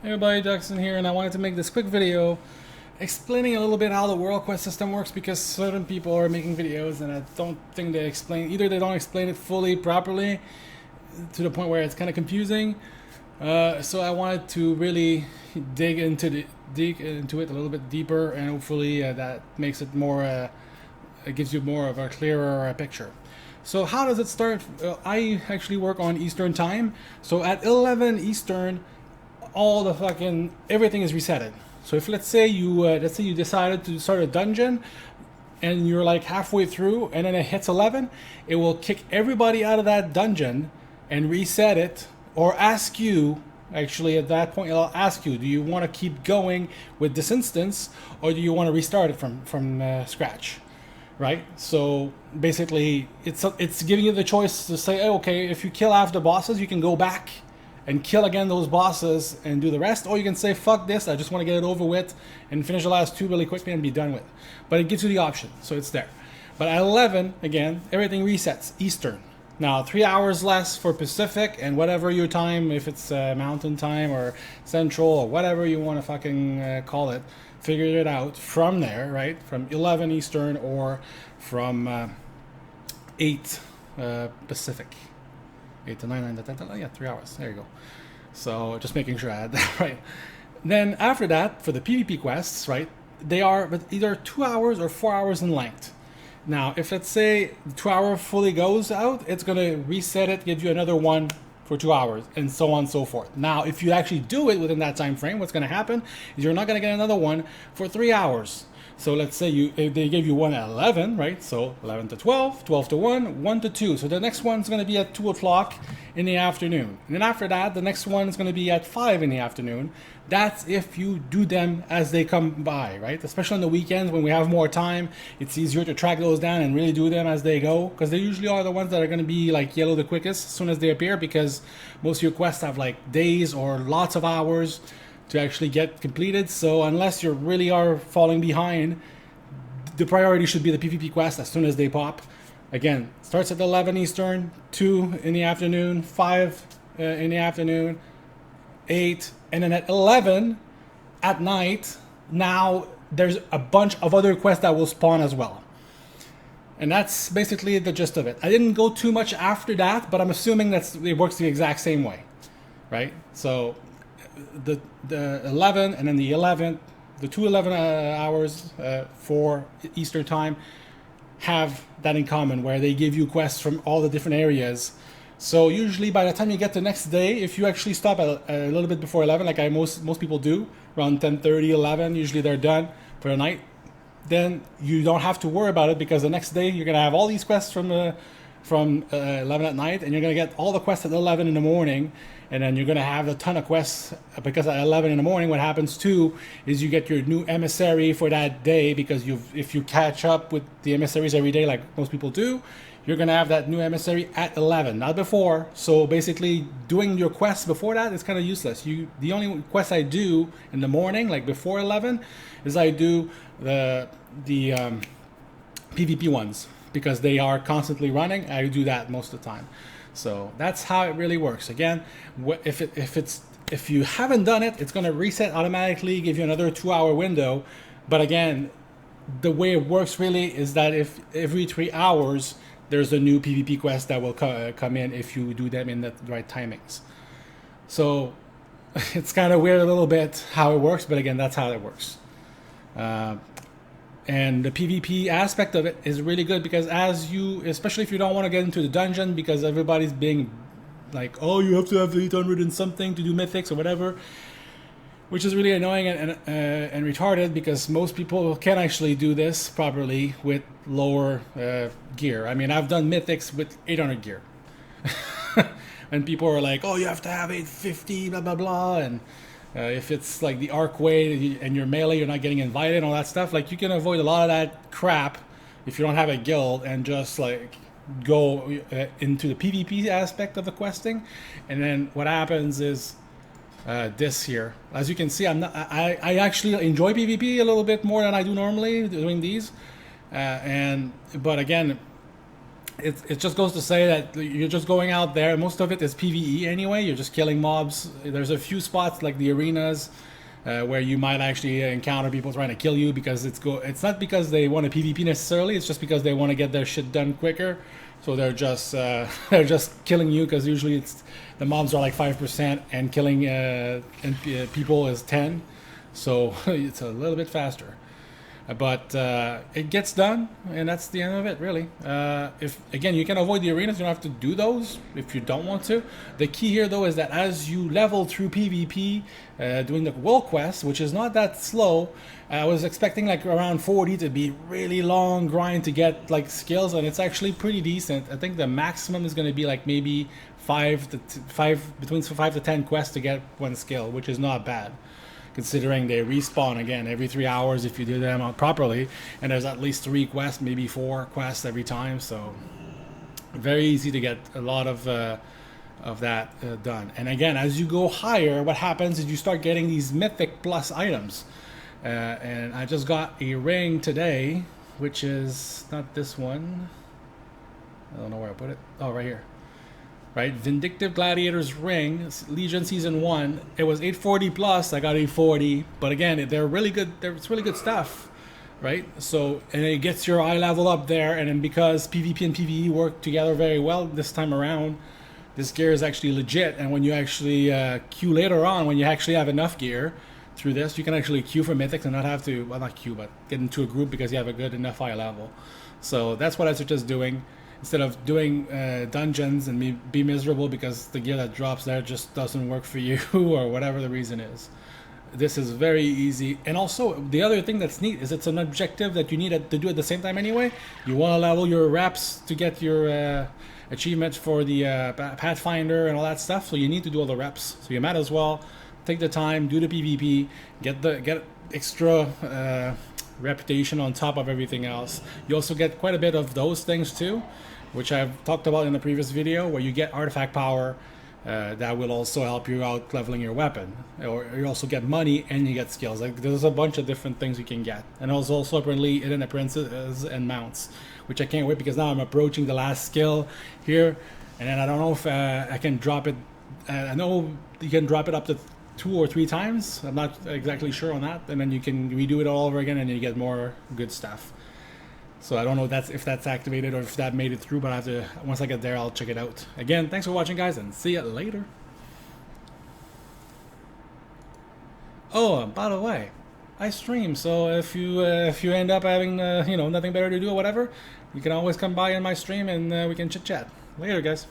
Hey everybody, DXUN here, and I wanted to make this quick video explaining a little bit how the world quest system works, because certain people are making videos and I don't think they explain, either they don't explain it fully properly to the point where it's kind of confusing. So I wanted to really dig into it a little bit deeper, and hopefully that makes it more, it gives you more of a clearer picture. So how does it start? I actually work on Eastern time, so at 11 Eastern all the fucking everything is resetted. So if let's say you decided to start a dungeon and you're like halfway through and then it hits 11, it will kick everybody out of that dungeon and reset it, or ask you, actually at that point it'll ask you, do you want to keep going with this instance or do you want to restart it from scratch, right? So basically it's giving you the choice to say, okay, if you kill half the bosses you can go back and kill again those bosses and do the rest, or you can say, fuck this, I just want to get it over with and finish the last two really quickly and be done with it. But it gives you the option, so it's there. But at 11, again, everything resets, Eastern. Now, 3 hours less for Pacific, and whatever your time, if it's Mountain Time or Central or whatever you want to fucking call it, figure it out from there, right? From 11 Eastern or from 8 Pacific. 8 to 9, 9 to 10, yeah, 3 hours. There you go. So just making sure I had that right. Then after that, for the PvP quests, right, they are either 2 hours or 4 hours in length. Now, if let's say the 2 hour fully goes out, it's going to reset it, give you another one for 2 hours, and so on and so forth. Now, if you actually do it within that time frame, what's going to happen is you're not going to get another one for 3 hours. So let's say if they gave you one at 11, right? So 11 to 12, 12 to 1, 1 to 2. So the next one's going to be at 2 o'clock in the afternoon. And then after that, the next one is going to be at 5 in the afternoon. That's if you do them as they come by, right? Especially on the weekends when we have more time, it's easier to track those down and really do them as they go, because they usually are the ones that are going to be like yellow the quickest as soon as they appear, because most of your quests have like days or lots of hours to actually get completed. So unless you really are falling behind, the priority should be the PvP quest as soon as they pop. Again, starts at 11 Eastern, 2 in the afternoon, 5 in the afternoon, 8, and then at 11 at night, now there's a bunch of other quests that will spawn as well. And that's basically the gist of it. I didn't go too much after that, but I'm assuming it works the exact same way, right? So the 11 and then the 11th, the 211 hours for Eastern time have that in common, where they give you quests from all the different areas. So usually by the time you get the next day, if you actually stop at a little bit before 11, like most people do, around 10:30, 11, usually they're done for the night, then you don't have to worry about it, because the next day you're going to have all these quests from 11 at night, and you're going to get all the quests at 11 in the morning, and then you're going to have a ton of quests, because at 11 in the morning what happens too is you get your new emissary for that day, because if you catch up with the emissaries every day like most people do, you're going to have that new emissary at 11, not before. So basically doing your quests before that is kind of useless. The only quests I do in the morning, like before 11, is I do the PvP ones, because they are constantly running. I do that most of the time. So that's how it really works. Again, if you haven't done it, it's going to reset automatically, give you another 2 hour window. But again, the way it works really is that if every 3 hours there's a new PvP quest that will come in if you do them in the right timings. So it's kind of weird a little bit how it works, but again, that's how it works. And the PvP aspect of it is really good, because especially if you don't want to get into the dungeon, because everybody's being like, oh, you have to have 800 and something to do mythics or whatever, which is really annoying and retarded, because most people can actually do this properly with lower gear. I mean, I've done mythics with 800 gear. And people are like, oh, you have to have 850, blah, blah, blah, and if it's like the arc way and you're melee, you're not getting invited and all that stuff. Like, you can avoid a lot of that crap if you don't have a guild, and just like go into the PvP aspect of the questing. And then what happens is this here, as you can see, I actually enjoy PvP a little bit more than I do normally doing these. But again, it just goes to say that you're just going out there. Most of it is PvE anyway. You're just killing mobs. There's a few spots like the arenas where you might actually encounter people trying to kill you because it's not because they want to PvP necessarily. It's just because they want to get their shit done quicker. So they're just they're just killing you because usually it's the mobs are like 5% and killing people is 10. So it's a little bit faster. But it gets done, and that's the end of it, really. If again, you can avoid the arenas, you don't have to do those if you don't want to. The key here, though, is that as you level through PvP, doing the world quest, which is not that slow, I was expecting like around 40 to be really long grind to get like skills, and it's actually pretty decent. I think the maximum is going to be like maybe between 5 to 10 quests to get one skill, which is not bad, considering they respawn again every 3 hours if you do them properly, and there's at least 3 quests, maybe 4 quests every time, so very easy to get a lot of that done. And again, as you go higher, what happens is you start getting these mythic plus items, and I just got a ring today, which is not this one. I don't know where I put it. Oh, right here. Right, Vindictive Gladiator's Ring, Legion Season 1. It was 840 plus. I got 840, but again, they're really good. It's really good stuff, right? So, and it gets your eye level up there, and then because PvP and PvE work together very well this time around, this gear is actually legit. And when you actually queue later on, when you actually have enough gear through this, you can actually queue for mythics and not have to, well, not queue, but get into a group because you have a good enough eye level. So that's what I suggest doing. Instead of doing dungeons and be miserable because the gear that drops there just doesn't work for you or whatever the reason is. This is very easy. And also, the other thing that's neat is it's an objective that you need to do at the same time anyway. You want to level your reps to get your achievements for the Pathfinder and all that stuff, so you need to do all the reps. So you might as well take the time, do the PvP, get extra reputation on top of everything else. You also get quite a bit of those things too, which I've talked about in the previous video, where you get artifact power that will also help you out leveling your weapon, or you also get money and you get skills. Like there's a bunch of different things you can get, and also apparently hidden apprentices and mounts, which I can't wait because now I'm approaching the last skill here, and then I don't know if I can drop it. I know you can drop it up to 2 or 3 times. I'm not exactly sure on that, and then you can redo it all over again and you get more good stuff. So I don't know if that's activated or if that made it through, but I have to, once I get there, I'll check it out. Again, thanks for watching, guys, and see you later. Oh, by the way, I stream, so if you end up having nothing better to do or whatever, you can always come by in my stream and we can chit chat. Later, guys.